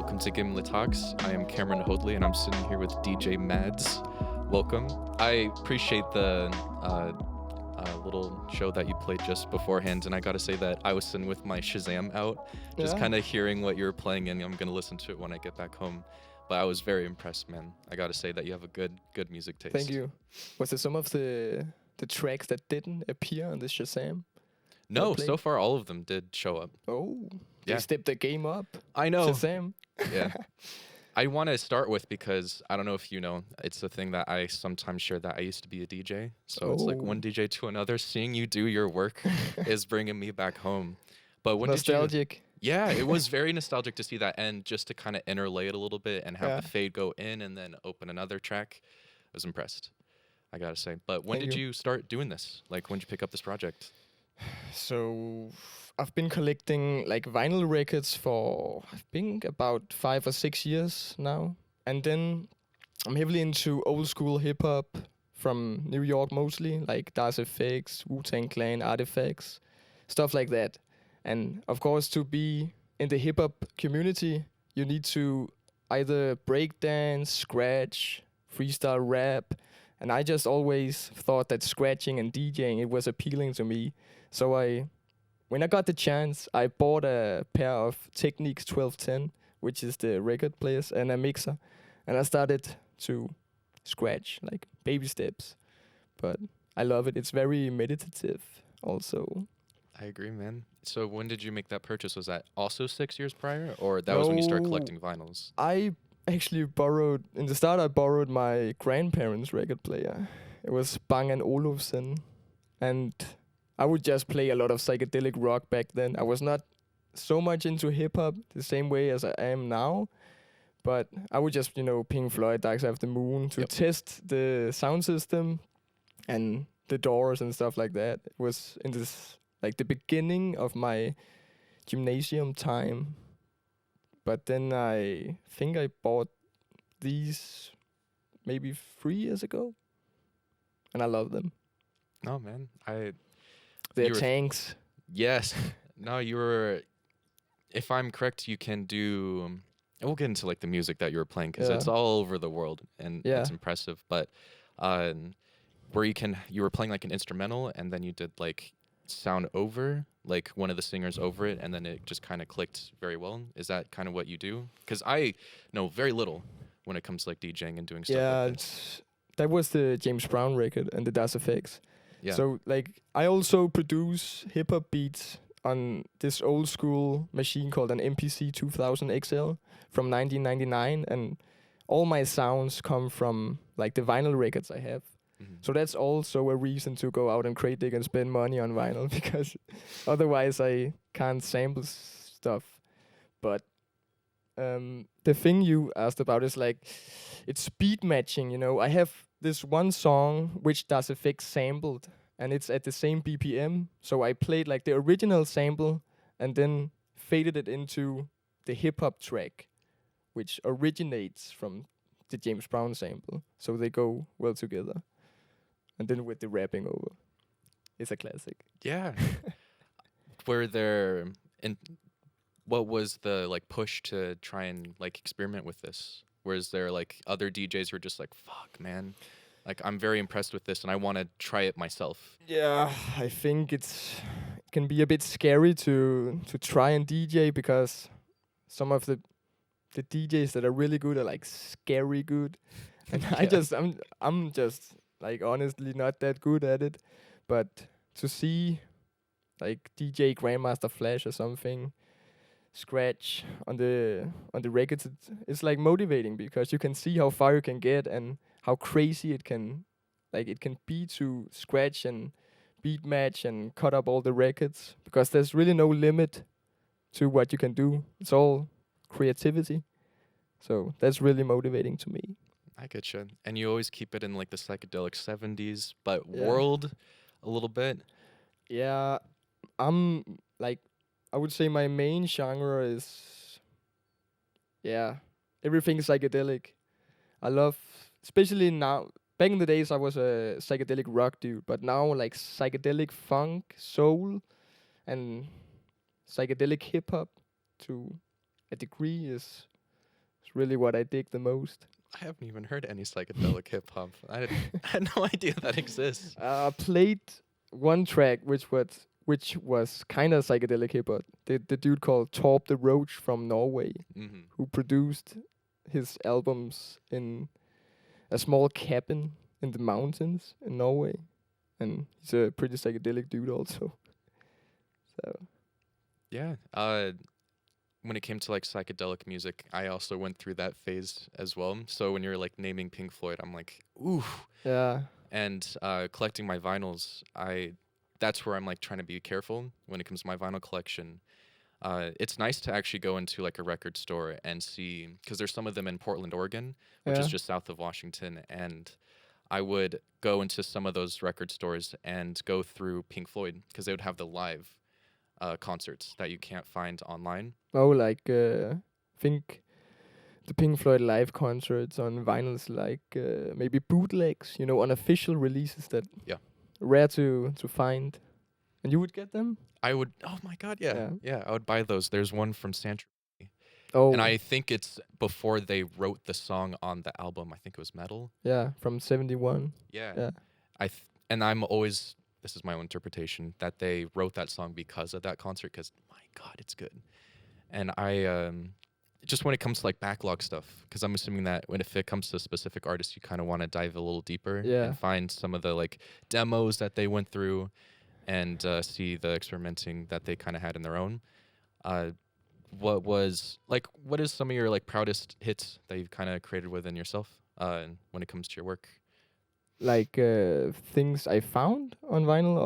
welcome to Gimle Talks. I am Cameron Hoadley, and I'm sitting here with DJ Mads. Welcome. I appreciate the little show that you played just beforehand, and I gotta say that I was sitting with my Shazam out, just kind of hearing what you were playing, and I'm gonna listen to it when I get back home. But I was very impressed, man. I gotta say that you have a good music taste. Thank you. Was it some of the tracks that didn't appear on the Shazam? No, so far all of them did show up. Oh, Yeah. they stepped the game up. I know. Shazam. Yeah. I want to start with, because I don't know if you know, it's a thing that I sometimes share, that I used to be a DJ. So it's like one DJ to another. Seeing you do your work is bringing me back home. But when Nostalgic. Yeah, it was very nostalgic to see that, and just to kind of interlay it a little bit and have the fade go in and then open another track. I was impressed, I gotta say. But when did you start doing this? Like, when did you pick up this project? So I've been collecting like vinyl records for I think about 5 or 6 years now, and then I'm heavily into old school hip hop from New York mostly, like Das FX, Wu-Tang Clan, Artifacts, stuff like that. And of course, to be in the hip hop community, you need to either breakdance, scratch, freestyle rap, and I just always thought that scratching and DJing, it was appealing to me. So when I got the chance, I bought a pair of Technics 1210, which is the record players, and a mixer. And I started to scratch, like baby steps. But I love it. It's very meditative also. I agree, man. So when did you make that purchase? Was that also 6 years prior? Or that was when you started collecting vinyls? I actually in the start I borrowed my grandparents' record player. It was Bang & Olufsen. And I would just play a lot of psychedelic rock back then. I was not so much into hip-hop the same way as I am now. But I would just, Pink Floyd, Dark Side of the Moon to test the sound system and the Doors and stuff like that. It was in this, like, the beginning of my gymnasium time. But then I think I bought these maybe 3 years ago. And I love them. Oh, man. They're tanks. Yes. No, if I'm correct, you can do... we'll get into like the music that you were playing, because it's all over the world, and it's impressive. But where you were playing like an instrumental, and then you did like sound over, like one of the singers over it, and then it just kind of clicked very well. Is that kind of what you do? Because I know very little when it comes to like DJing and doing stuff like that. That was the James Brown record and the Das FX. Yeah. So like I also produce hip hop beats on this old school machine called an MPC 2000 XL from 1999, and all my sounds come from like the vinyl records I have. Mm-hmm. So that's also a reason to go out and crate dig and spend money on vinyl, because otherwise I can't sample stuff. But the thing you asked about is like, it's beat matching, I have this one song which Das FX sampled, and it's at the same BPM. So I played like the original sample and then faded it into the hip-hop track, which originates from the James Brown sample. So they go well together. And then with the rapping over. It's a classic. Yeah. What was the like push to try and like experiment with this? Was there like other DJs who were just like, fuck, man, like I'm very impressed with this and I want to try it myself? Yeah, I think it can be a bit scary to try and DJ, because some of the DJs that are really good are like scary good, and I'm just like honestly not that good at it. But to see like DJ Grandmaster Flash or something scratch on the records, it's like motivating, because you can see how far you can get and how crazy it can be to scratch and beat match and cut up all the records, because there's really no limit to what you can do. It's all creativity. So that's really motivating to me. I get you. And you always keep it in like the psychedelic 70s, but world a little bit. Yeah, I'm like, I would say my main genre is, everything psychedelic. I love, especially now, back in the days I was a psychedelic rock dude, but now like psychedelic funk, soul, and psychedelic hip hop to a degree is It's really what I dig the most. I haven't even heard any psychedelic hip hop. I had no idea that exists. I played one track which was kind of psychedelic hip hop. The dude called Torb the Roach from Norway, who produced his albums in a small cabin in the mountains in Norway, and he's a pretty psychedelic dude also. So yeah, when it came to like psychedelic music, I also went through that phase as well. So when you're like naming Pink Floyd, I'm like, ooh. Yeah. And collecting my vinyls, that's where I'm like trying to be careful when it comes to my vinyl collection. It's nice to actually go into like a record store and see, because there's some of them in Portland, Oregon, which is just south of Washington, and I would go into some of those record stores and go through Pink Floyd because they would have the live concerts that you can't find online. Oh, like think the Pink Floyd live concerts on vinyls, like maybe bootlegs, unofficial releases that rare to find. And you would get them? I would. Oh my God, yeah. I would buy those. There's one from Santa. Oh. And I think it's before they wrote the song on the album. I think it was Metal. Yeah, from 71. Yeah. And I'm always, this is my own interpretation, that they wrote that song because of that concert, because my God, it's good. And I, just when it comes to like backlog stuff, because I'm assuming that if it comes to a specific artist, you kind of want to dive a little deeper and find some of the like demos that they went through and see the experimenting that they kind of had in their own. What is some of your like proudest hits that you've kind of created within yourself when it comes to your work? Like things I found on vinyl,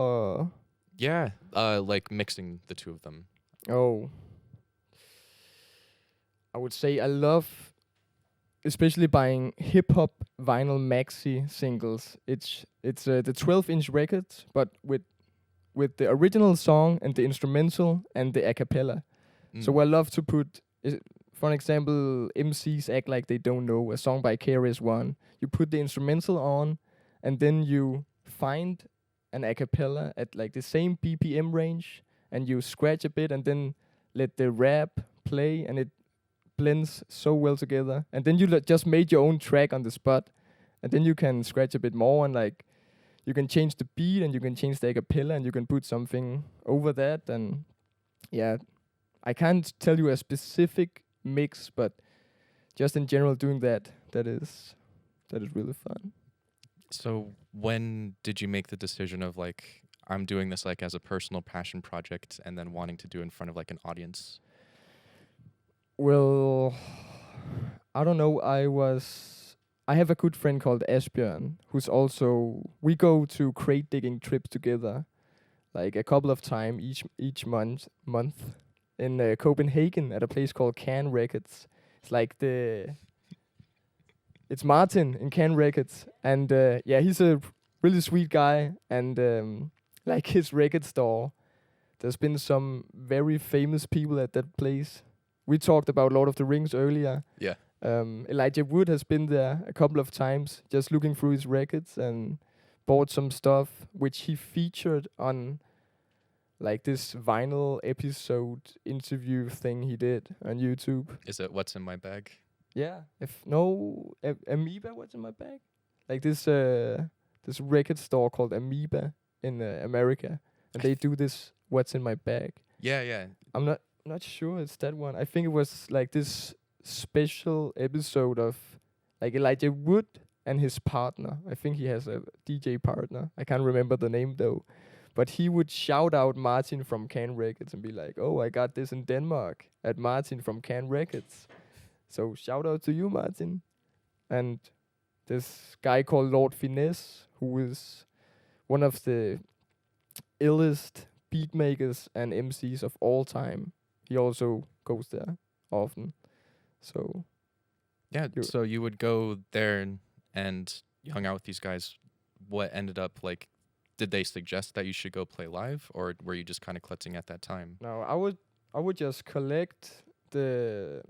or like mixing the two of them. Oh, I would say I love especially buying hip hop vinyl maxi singles. It's the 12-inch record, but with the original song and the instrumental and the a cappella. So I love to put, for example, MCs Act Like They Don't Know, a song by KRS-One. You put the instrumental on, and then you find an a cappella at like the same BPM range, and you scratch a bit, and then let the rap play, and it blends so well together. And then you just made your own track on the spot, and then you can scratch a bit more, and like you can change the beat, and you can change the a cappella, and you can put something over that. And yeah, I can't tell you a specific mix, but just in general doing that is really fun. So when did you make the decision of like, I'm doing this like as a personal passion project and then wanting to do in front of like an audience? Well, I don't know. I have a good friend called Asbjørn, who's also, we go to crate digging trips together, like a couple of times each month in Copenhagen at a place called Can Records. It's like it's Martin in Can Records, and he's a really sweet guy, and like his record store, there's been some very famous people at that place. We talked about Lord of the Rings earlier. Yeah. Elijah Wood has been there a couple of times, just looking through his records, and bought some stuff which he featured on like this vinyl episode interview thing he did on YouTube. Is it What's in My Bag? Yeah. Amoeba, What's in My Bag? Like this record store called Amoeba in America, and they do this What's in My Bag. Yeah. I'm not sure it's that one. I think it was like this special episode of like Elijah Wood and his partner. I think he has a DJ partner. I can't remember the name though. But he would shout out Martin from Can Records and be like, "Oh, I got this in Denmark at Martin from Can Records." So shout out to you, Martin. And this guy called Lord Finesse, who is one of the illest beatmakers and MCs of all time. He also goes there often. So yeah, so you would go there and you hung out with these guys. What ended up like? Did they suggest that you should go play live, or were you just kind of klutting at that time? No, I would just collect the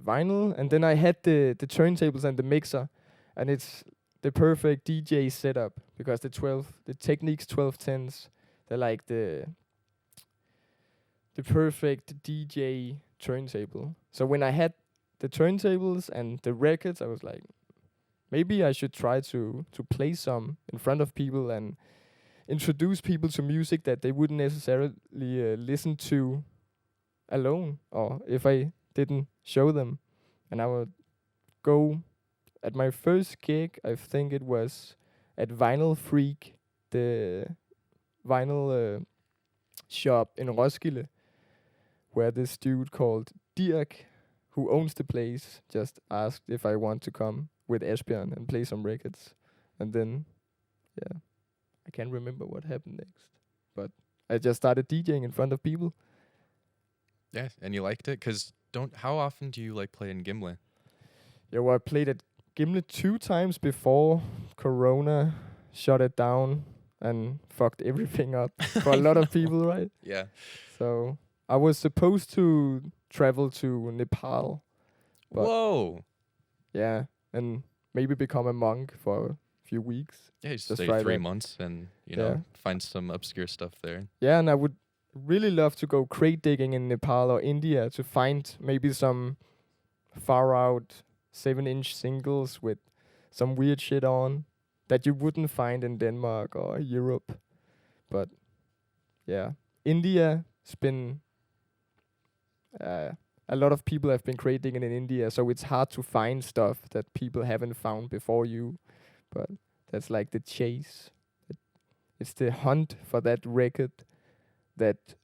vinyl, and then I had the turntables and the mixer, and it's the perfect DJ setup because the Technics 1210s, they're like the perfect DJ turntable. So when I had the turntables and the records, I was like, maybe I should try to play some in front of people and introduce people to music that they wouldn't necessarily listen to alone, or if I didn't show them. And I would go at my first gig, I think it was at Vinyl Freak, the vinyl shop in Roskilde, where this dude called Dirk, who owns the place, just asked if I want to come with Esbjørn and play some records. And then, yeah, I can't remember what happened next. But I just started DJing in front of people. Yeah, and you liked it? Because how often do you like play in Gimle? Yeah, well, I played at Gimle 2 times before Corona shut it down and fucked everything up for a lot of people, right? Yeah. So I was supposed to travel to Nepal. Whoa. Yeah, and maybe become a monk for a few weeks. Yeah, you stay 3 months and, you know, find some obscure stuff there. Yeah, and I would really love to go crate digging in Nepal or India to find maybe some far out 7-inch singles with some weird shit on that you wouldn't find in Denmark or Europe. But yeah, India's been a lot of people have been crate digging in India, so it's hard to find stuff that people haven't found before you. But that's like the chase. It's the hunt for that record that,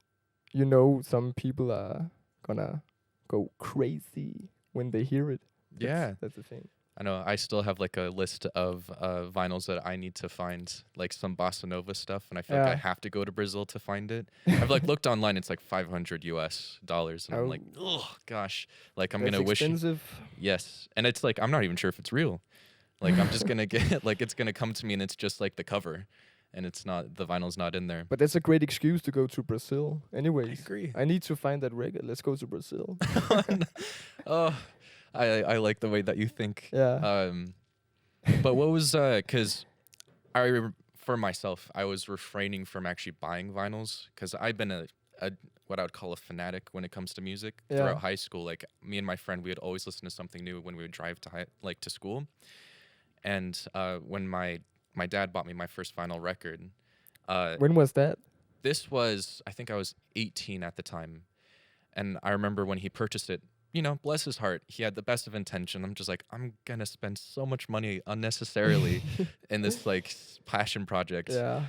you know, some people are gonna go crazy when they hear it. That's the thing. I know. I still have like a list of vinyls that I need to find, like some bossa nova stuff, and I feel like I have to go to Brazil to find it. I've like looked online; it's like $500 US, and I'm like, oh gosh, like I'm gonna wish. Expensive. Yes, and it's like I'm not even sure if it's real. Like I'm just gonna get like it's gonna come to me, and it's just like the cover, and it's not, the vinyl's not in there. But that's a great excuse to go to Brazil. Anyways, I agree. I need to find that record. Let's go to Brazil. Oh. I like the way that you think. Yeah. But what was because for myself, I was refraining from actually buying vinyls because I've been a what I would call a fanatic when it comes to music throughout high school. Like me and my friend, we would always listen to something new when we would drive to school. And when my dad bought me my first vinyl record. When was that? This was, I think I was 18 at the time. And I remember when he purchased it, you know, bless his heart, he had the best of intention. I'm just like, I'm going to spend so much money unnecessarily in this, like, passion project. Yeah.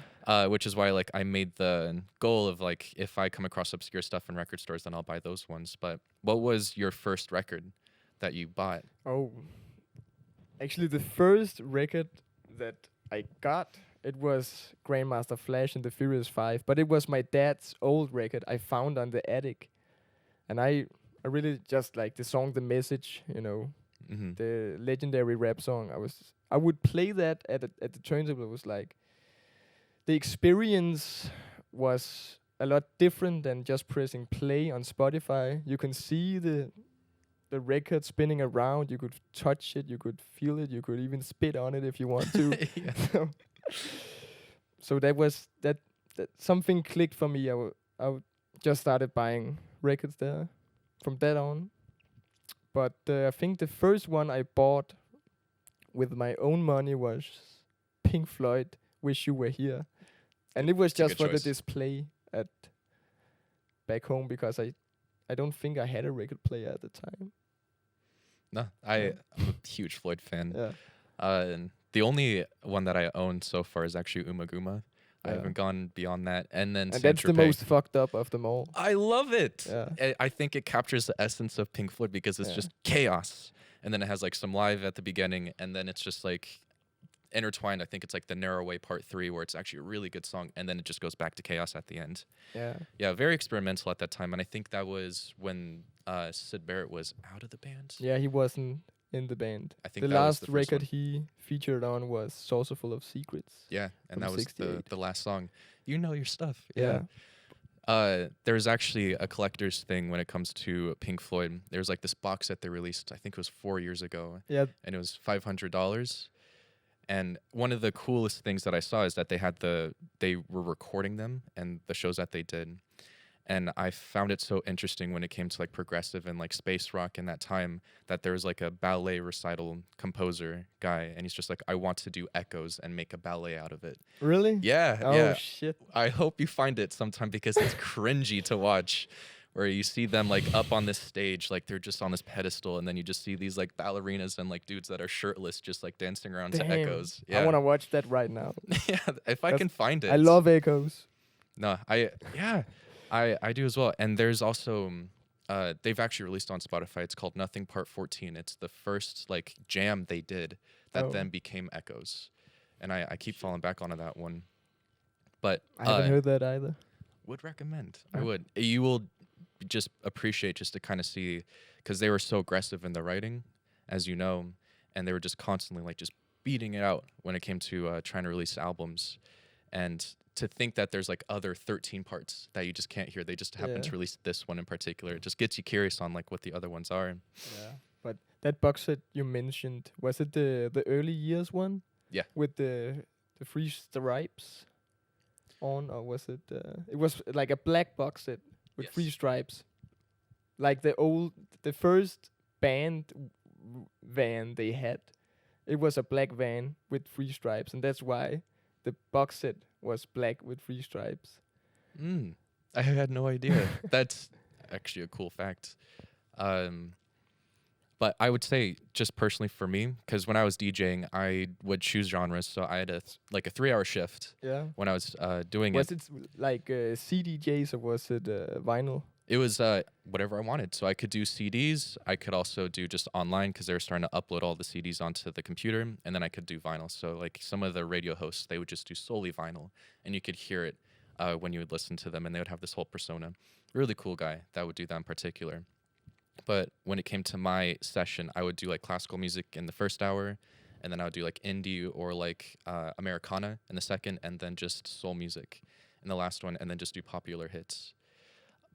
Which is why, like, I made the goal of, like, if I come across obscure stuff in record stores, then I'll buy those ones. But what was your first record that you bought? Oh, actually, the first record that I got, it was Grandmaster Flash and the Furious 5. But it was my dad's old record I found on the attic. And I really just like the song The Message, you know, the legendary rap song. I would play that at the turntable. It was like, the experience was a lot different than just pressing play on Spotify. You can see the record spinning around. You could touch it. You could feel it. You could even spit on it if you want to. So that was that something clicked for me. I just started buying records there from that on. But I think the first one I bought with my own money was Pink Floyd, Wish You Were Here. And it was just for the display at back home because I don't think I had a record player at the time. No, I'm a huge Floyd fan. Yeah. The only one that I own so far is actually Umaguma. I haven't gone beyond that. And then that's the most fucked up of them all. I love it. Yeah. I think it captures the essence of Pink Floyd because it's just chaos. And then it has like some live at the beginning. And then it's just like intertwined. I think it's like the Narrow Way Part 3 where it's actually a really good song. And then it just goes back to chaos at the end. Yeah. Yeah, very experimental at that time. And I think that was when Syd Barrett was out of the band. Yeah, he wasn't in the band. I think the that last was the record one he featured on was Saucer Full of Secrets. Yeah, and that was the last song. You know your stuff. Yeah. There's actually a collector's thing when it comes to Pink Floyd. There's like this box set they released, I think it was 4 years ago. Yeah. And it was $500. And one of the coolest things that I saw is that they were recording them and the shows that they did. And I found it so interesting when it came to like progressive and like space rock in that time, that there was like a ballet recital composer guy, and he's just like, I want to do echoes and make a ballet out of it. Really? Yeah, Oh yeah. shit. I hope you find it sometime because it's cringy to watch, where you see them like up on this stage, like they're just on this pedestal, and then you just see these like ballerinas and like dudes that are shirtless just like dancing around to echoes. Yeah. I want to watch that right now. Yeah, if I can find it. I love echoes. No, I do as well. And there's also they've actually released on Spotify. It's called Nothing Part 14. It's the first like jam they did that then became Echoes. And I keep falling back onto that one. But I haven't heard that either. Would recommend. I would. You will just appreciate just to kind of see, because they were so aggressive in the writing, as you know, and they were just constantly like just beating it out when it came to trying to release albums. And to think that there's like other 13 parts that you just can't hear, they just happen to release this one in particular. It just gets you curious on like what the other ones are. Yeah, but that box set you mentioned, was it the early years one? Yeah. With the three stripes on, or was it? It was like a black box set with three stripes, like the first band van they had. It was a black van with three stripes, and that's why the box set was black with three stripes. I had no idea. That's actually a cool fact. But I would say, just personally for me, because when I was DJing, I would choose genres. So I had a 3-hour shift. Yeah. When I was doing was it like CDJs or was it vinyl? It was whatever I wanted. So I could do CDs. I could also do just online, because they were starting to upload all the CDs onto the computer. And then I could do vinyl. So like some of the radio hosts, they would just do solely vinyl. And you could hear it when you would listen to them. And they would have this whole persona. Really cool guy that would do that in particular. But when it came to my session, I would do like classical music in the first hour. And then I would do like indie or like Americana in the second. And then just soul music in the last one. And then just do popular hits.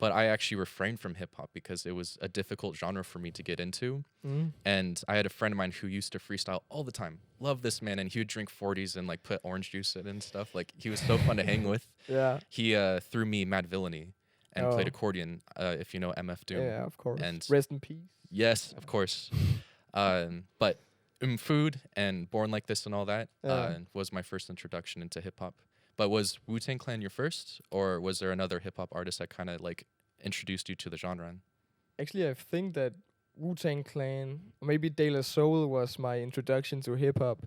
But I actually refrained from hip-hop because it was a difficult genre for me to get into. And I had a friend of mine who used to freestyle all the time. Love this man. And he would drink 40s and like put orange juice in and stuff. Like he was so fun to hang with. Yeah. He threw me Mad Villainy and played accordion, if you know MF Doom. Yeah, of course. And Rest in peace. Yes, of course. But Food and Born Like This and all that was my first introduction into hip-hop. But was Wu-Tang Clan your first, or was there another hip-hop artist that kind of like introduced you to the genre? Actually, I think that Wu-Tang Clan, or maybe De La Soul, was my introduction to hip-hop.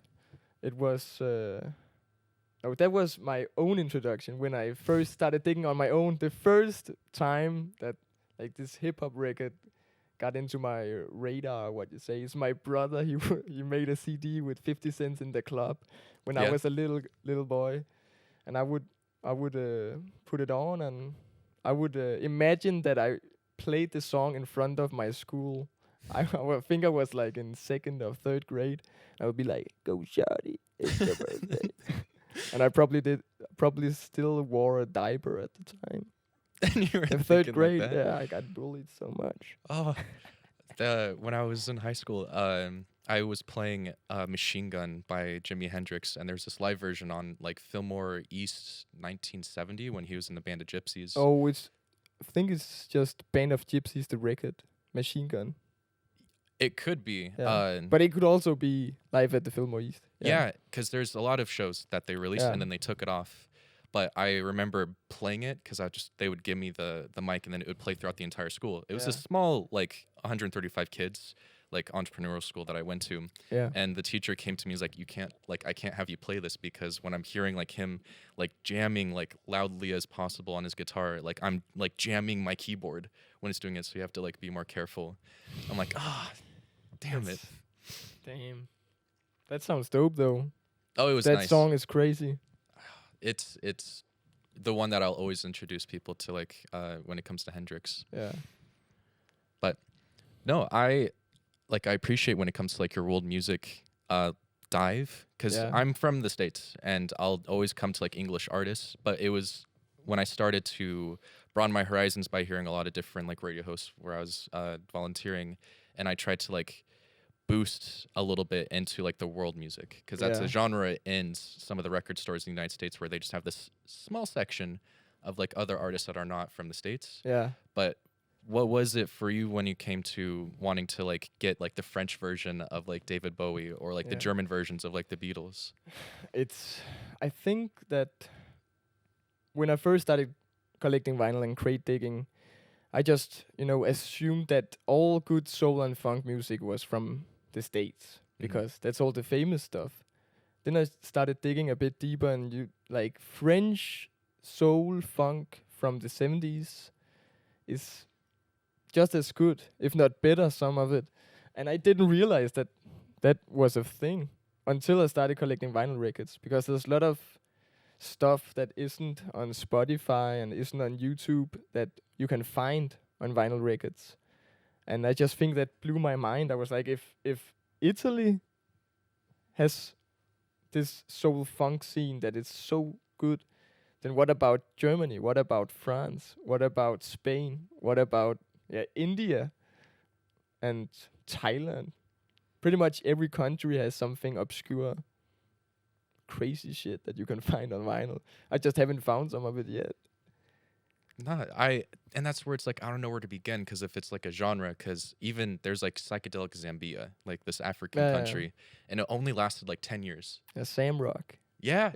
It was... that was my own introduction when I first started digging on my own. The first time that like this hip-hop record got into my radar, what you say, is my brother. He made a CD with 50 cents in the club when I was a little boy. And I would put it on, and I would imagine that I played the song in front of my school. I think I was like in 2nd or 3rd grade. I would be like, "Go shawty, it's your birthday," and I probably still wore a diaper at the time. And you were in 3rd grade, I got bullied so much. Oh, when I was in high school, I was playing Machine Gun by Jimi Hendrix, and there's this live version on like Fillmore East 1970 when he was in the Band of Gypsies. Oh, I think it's just Band of Gypsies, the record, Machine Gun. It could be. Yeah. But it could also be live at the Fillmore East. Yeah, because there's a lot of shows that they released and then they took it off. But I remember playing it because they would give me the mic, and then it would play throughout the entire school. It was a small, like 135 kids, like entrepreneurial school that I went to. Yeah. And the teacher came to me, he's like, I can't have you play this, because when I'm hearing like him like jamming like loudly as possible on his guitar, like I'm like jamming my keyboard when it's doing it, so you have to like be more careful. I'm like, damn it. Damn. That sounds dope though. Oh, it was nice. That song is crazy. It's the one that I'll always introduce people to, like when it comes to Hendrix. Yeah. But no, I appreciate when it comes to like your world music dive, because I'm from the States and I'll always come to like English artists. But it was when I started to broaden my horizons by hearing a lot of different like radio hosts where I was volunteering, and I tried to like boost a little bit into like the world music, because that's a genre in some of the record stores in the United States where they just have this small section of like other artists that are not from the States. Yeah. But what was it for you when you came to wanting to like get like the French version of like David Bowie or like the German versions of like the Beatles? I think that when I first started collecting vinyl and crate digging, I just, assumed that all good soul and funk music was from the States because that's all the famous stuff. Then I started digging a bit deeper, and like French soul funk from the 70s is just as good, if not better, some of it. And I didn't realize that that was a thing until I started collecting vinyl records, because there's a lot of stuff that isn't on Spotify and isn't on YouTube that you can find on vinyl records. And I just think that blew my mind. I was like, if Italy has this soul funk scene that is so good, then what about Germany? What about France? What about Spain? What about India and Thailand? Pretty much every country has something obscure, crazy shit that you can find on vinyl. I just haven't found some of it yet. And that's where it's like, I don't know where to begin, because if it's like a genre, because even there's like psychedelic Zambia, like this African country, and it only lasted like 10 years. Sam Rock. Yeah.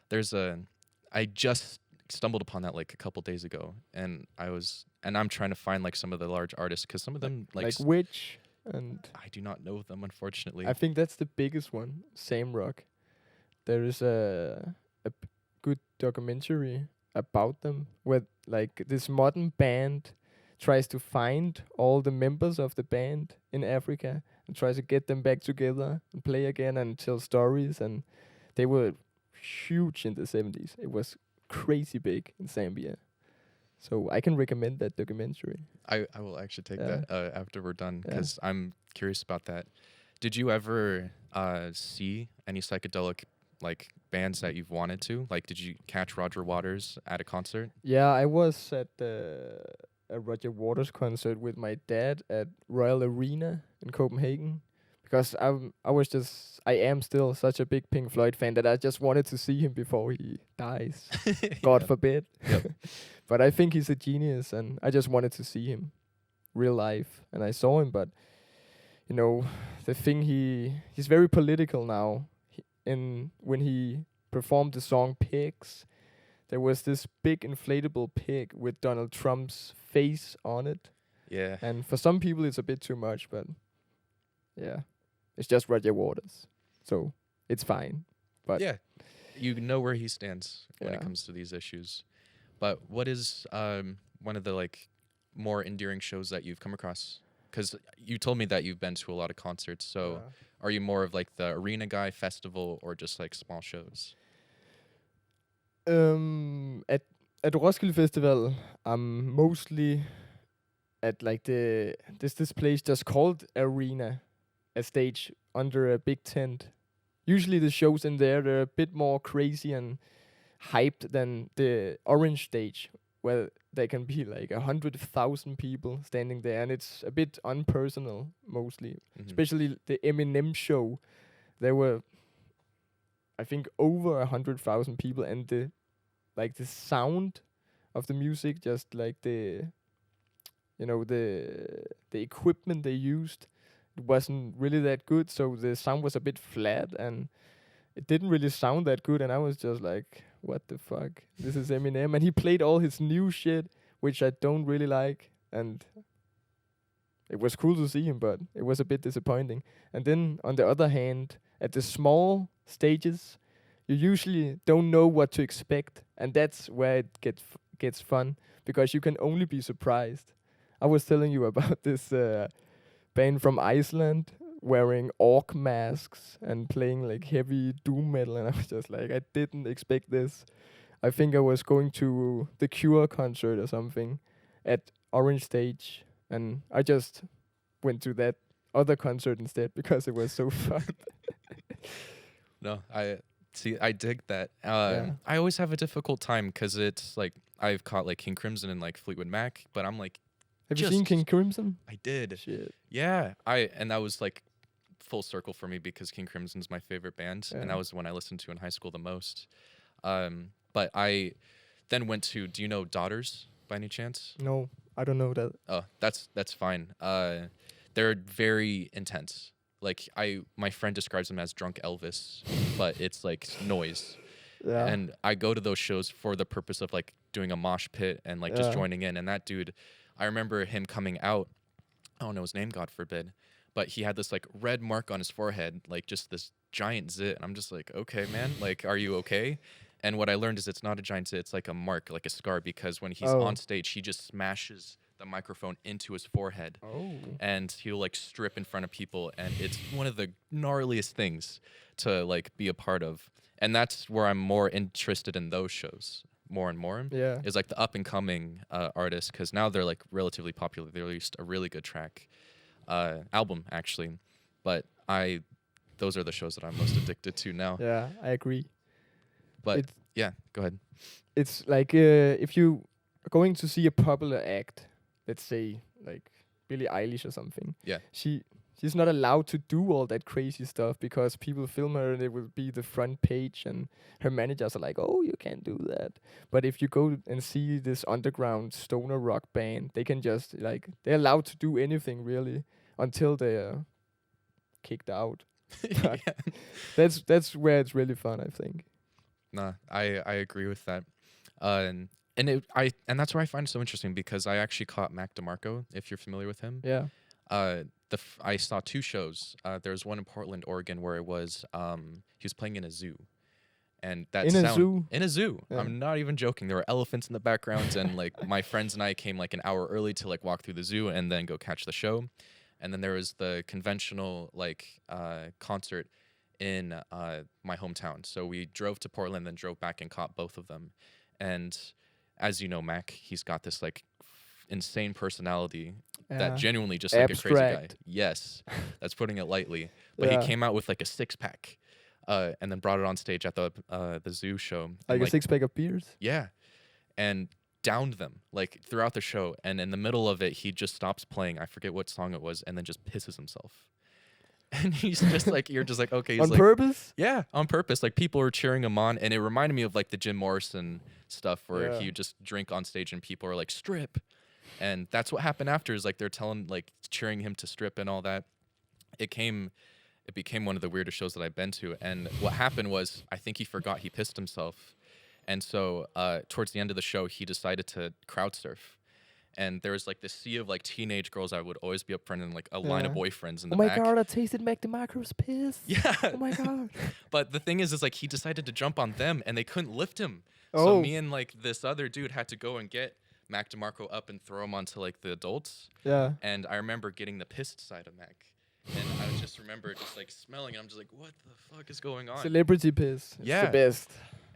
There's I just stumbled upon that like a couple days ago, and I'm trying to find like some of the large artists, because some of them like Witch, and I do not know them, unfortunately. I think that's the biggest one, Sam Rock. There is a good documentary about them, where like this modern band tries to find all the members of the band in Africa and tries to get them back together and play again and tell stories. And they were huge in the 70s. It was crazy big in Zambia. So I can recommend that documentary. I will actually take that after we're done, because I'm curious about that. Did you ever see any psychedelic like bands that you've wanted to? Like, did you catch Roger Waters at a concert? Yeah, I was at a Roger Waters concert with my dad at Royal Arena in Copenhagen, because I am still such a big Pink Floyd fan that I just wanted to see him before he dies. God forbid. Yep. But I think he's a genius, and I just wanted to see him real life, and I saw him. But the thing, he's very political now. When he performed the song Pigs, there was this big inflatable pig with Donald Trump's face on it. Yeah. And for some people it's a bit too much, but yeah, it's just Roger Waters, so it's fine. But yeah, you know where he stands when it comes to these issues. But what is one of the like more endearing shows that you've come across? Because you told me that you've been to a lot of concerts, so are you more of like the arena guy, festival, or just like small shows? At Roskilde Festival, I'm mostly at like this place just called Arena, a stage under a big tent. Usually the shows in there, they're a bit more crazy and hyped than the Orange stage, where there can be like 100,000 people standing there, and it's a bit unpersonal mostly. Especially the Eminem show, there were, I think, over 100,000 people, and the sound of the music, just like the equipment they used, it wasn't really that good, so the sound was a bit flat and it didn't really sound that good, and I was just like, what the fuck? This is Eminem, and he played all his new shit, which I don't really like, and it was cool to see him, but it was a bit disappointing. And then, on the other hand, at the small stages, you usually don't know what to expect, and that's where it gets fun, because you can only be surprised. I was telling you about this band from Iceland wearing orc masks and playing like heavy doom metal, and I was just like, I didn't expect this. I think I was going to the Cure concert or something at Orange Stage, and I just went to that other concert instead because it was so fun. No, I dig that. I always have a difficult time because it's like I've caught like King Crimson and like Fleetwood Mac, but I'm like, have you seen King Crimson? I did. Shit. Yeah, and that was like full circle for me because King Crimson's my favorite band, and that was the one I listened to in high school the most. But then went to, do you know Daughters by any chance? No, I don't know that. Oh, that's fine. They're very intense. Like my friend describes them as drunk Elvis, but it's like noise. Yeah. And I go to those shows for the purpose of like doing a mosh pit and like just joining in. And that dude, I remember him coming out. I don't know his name, God forbid, but he had this like red mark on his forehead, like just this giant zit. And I'm just like, okay, man, like, are you okay? And what I learned is it's not a giant zit, it's like a mark, like a scar, because when he's on stage, he just smashes the microphone into his forehead. And he'll like strip in front of people, and it's one of the gnarliest things to like be a part of. And that's where I'm more interested in those shows more and more. Yeah. Is like the up and coming artists, because now they're like relatively popular. They released a really good track album actually, but those are the shows that I'm most addicted to now. Yeah, I agree. But yeah, go ahead. It's like if you are going to see a popular act, let's say like Billie Eilish or something. Yeah. She's not allowed to do all that crazy stuff because people film her and it will be the front page, and her managers are like, "Oh, you can't do that." But if you go and see this underground stoner rock band, they can just like, they're allowed to do anything really until they're kicked out. Yeah. That's where it's really fun, I think. Nah, I agree with that. And that's where I find it so interesting, because I actually caught Mac DeMarco, if you're familiar with him. Yeah. I saw two shows. There's one in Portland, Oregon, where it was he was playing in a zoo, and that in a zoo. Yeah. I'm not even joking. There were elephants in the background, and like my friends and I came like an hour early to like walk through the zoo and then go catch the show. And then there was the conventional like concert in my hometown. So we drove to Portland, then drove back and caught both of them. And as you know, Mac, he's got this like insane personality that genuinely just like abstract. A crazy guy. Yes, that's putting it lightly. But he came out with like a 6-pack, and then brought it on stage at the zoo show. Like a 6-pack of beers. Yeah, and downed them like throughout the show. And in the middle of it, he just stops playing. I forget what song it was, and then just pisses himself. And he's just like, you're just like, okay. He's on like, purpose? Yeah, on purpose. Like people were cheering him on, and it reminded me of like the Jim Morrison stuff where he would just drink on stage and people are like, strip. And that's what happened after, is like they're cheering him to strip and all that. It became one of the weirdest shows that I've been to. And what happened was, I think he forgot he pissed himself. And so towards the end of the show, he decided to crowd surf. And there was like this sea of like teenage girls I would always be up front, and like a line of boyfriends in the back. Oh my God, I tasted Mac DeMarco's piss. Yeah. Oh my God. But the thing is like he decided to jump on them, and they couldn't lift him. So me and like this other dude had to go and get Mac DeMarco up and throw him onto like the adults. Yeah. And I remember getting the pissed side of Mac. And I just remember just like smelling, and I'm just like, what the fuck is going on? Celebrity piss. It's the best.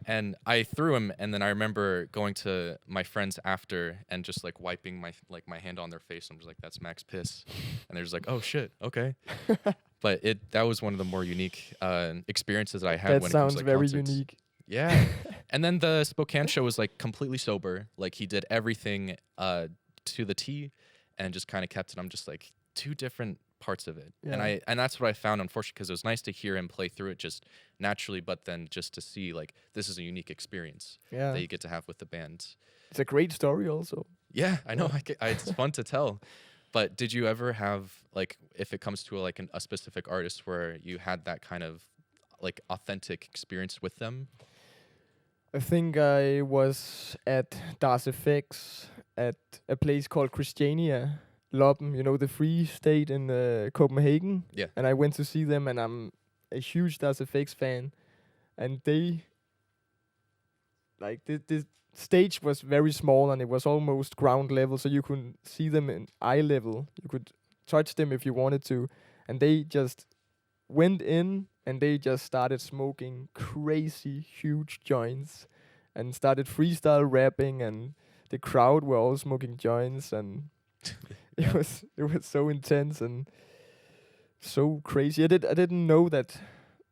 And I threw him, and then I remember going to my friends after and just like wiping my hand on their face. I'm just like, that's Mac's piss. And they're just like, oh shit, okay. But that was one of the more unique experiences that I had. That sounds very unique. Yeah. And then the Spokane show was like completely sober. Like he did everything to the T and just kind of kept it. I'm just like, two different parts of it. Yeah. And that's what I found, unfortunately, because it was nice to hear him play through it just naturally, but then just to see like this is a unique experience that you get to have with the band. It's a great story also. Yeah, I know. It's fun to tell. But did you ever have like, if it comes to a specific artist, where you had that kind of like authentic experience with them? I think I was at Das FX at a place called Christiania Loppen, you know, the free state in Copenhagen. Yeah. And I went to see them, and I'm a huge Das FX fan. And they, like, the stage was very small, and it was almost ground level, so you could see them in eye level. You could touch them if you wanted to. And they just went in, and they just started smoking crazy huge joints and started freestyle rapping, and the crowd were all smoking joints, and it was so intense and so crazy. I didn't know that,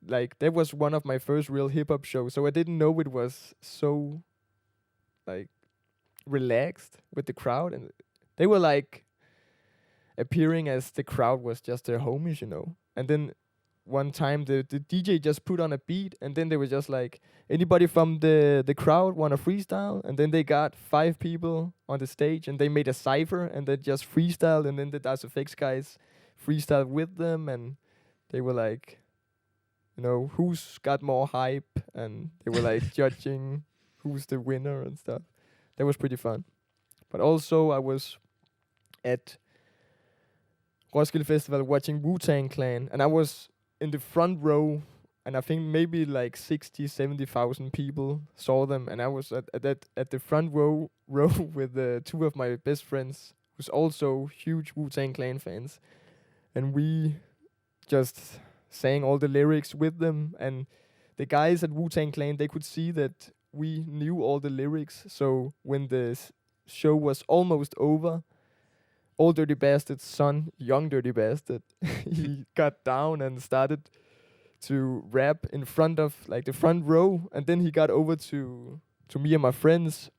like, that was one of my first real hip hop shows, so I didn't know it was so like relaxed with the crowd, and they were like appearing as the crowd was just their homies, you know. And then one time the DJ just put on a beat, and then they were just like, anybody from the crowd want to freestyle? And then they got 5 people on the stage, and they made a cipher, and they just freestyled, and then the Das Effects guys freestyled with them, and they were like, you know, who's got more hype, and they were like judging who's the winner and stuff. That was pretty fun. But also I was at Roskilde Festival watching Wu-Tang Clan, and I was in the front row, and I think maybe like 60, 70,000 people saw them, and I was at the front row with 2 of my best friends, who's also huge Wu-Tang Clan fans, and we just sang all the lyrics with them, and the guys at Wu-Tang Clan, they could see that we knew all the lyrics, so when the show was almost over, Old Dirty Bastard's son, Young Dirty Bastard, he got down and started to rap in front of like the front row, and then he got over to me and my friends,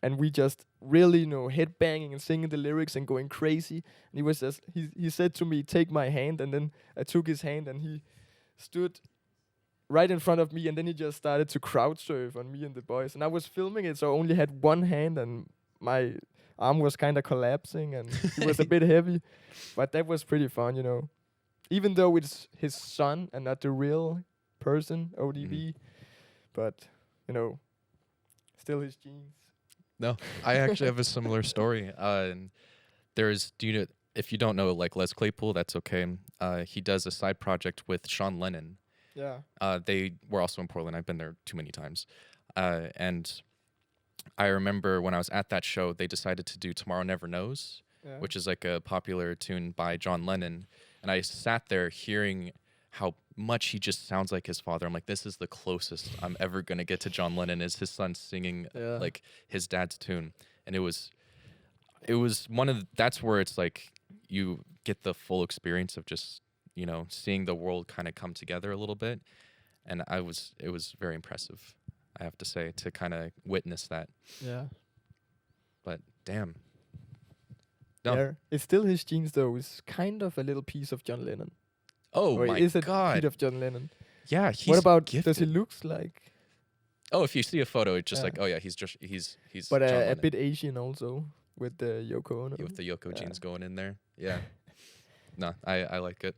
and we just really, you know, headbanging and singing the lyrics and going crazy. And he was just he said to me, "Take my hand," and then I took his hand, and he stood right in front of me, and then he just started to crowd surf on me and the boys, and I was filming it, so I only had one hand, and my arm was kind of collapsing, and it was a bit heavy, but that was pretty fun, you know. Even though it's his son and not the real person, ODB, but, you know, still his genes. No, I actually have a similar story. And if you don't know, like Les Claypool, that's okay. He does a side project with Sean Lennon. Yeah. They were also in Portland. I've been there too many times. And I remember when I was at that show, they decided to do Tomorrow Never Knows, which is like a popular tune by John Lennon. And I sat there hearing how much he just sounds like his father. I'm like, this is the closest I'm ever going to get to John Lennon, is his son singing like his dad's tune. And it was that's where it's like you get the full experience of just, you know, seeing the world kind of come together a little bit. And it was very impressive, I have to say, to kind of witness that. Yeah. But damn. No. Yeah. It's still his genes, though. It's kind of a little piece of John Lennon. Oh, or my is it God. a bit of John Lennon? Yeah, he's What about, gifted. does he look like? Oh, if you see a photo, it's just like, oh yeah, he's But John a Lennon. bit Asian also, with the Yoko Ono. Yeah, with the Yoko genes going in there. Yeah. No, I like it.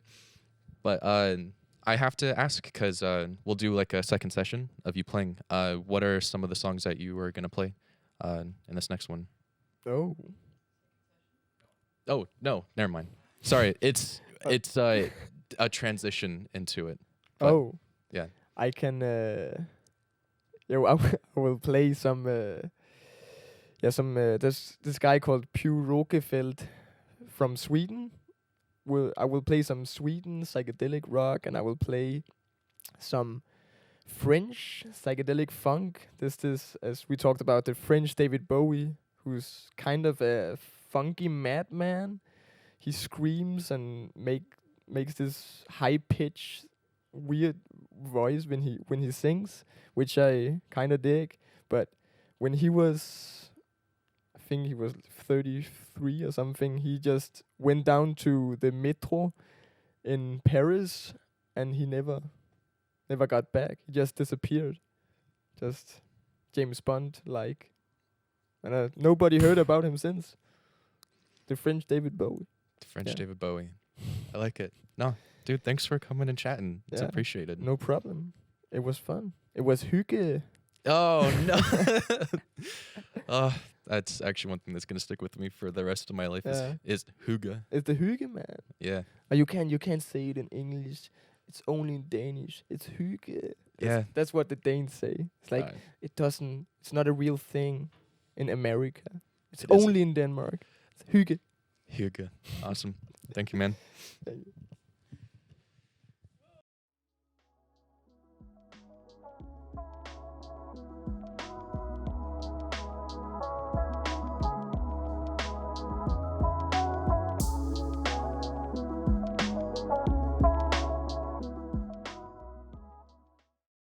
But I have to ask, because we'll do like a second session of you playing. What are some of the songs that you were going to play in this next one? Oh, no, never mind. Sorry, it's a transition into it. But yeah. I can. I will play some. This guy called Pugh Rockefeld from Sweden. I will play some Sweden psychedelic rock, and I will play some French psychedelic funk. This is, as we talked about, the French David Bowie, who's kind of a funky madman. He screams and makes this high pitch weird voice when he sings, which I kind of dig. But when he was, I think he was 33 or something, he just went down to the metro in Paris, and he never got back. He just disappeared, just James Bond like, and nobody heard about him since. The French David Bowie. David Bowie. I like it. No, dude, thanks for coming and chatting. It's appreciated. No problem. It was fun. It was hygge. Oh, no. That's actually one thing that's going to stick with me for the rest of my life is hygge. It's the hygge, man. Yeah. You can't say it in English. It's only in Danish. It's hygge. That's what the Danes say. It's like it's not a real thing in America. It's only in Denmark. It's hygge. Hygge. Awesome. Thank you, man. Thank you.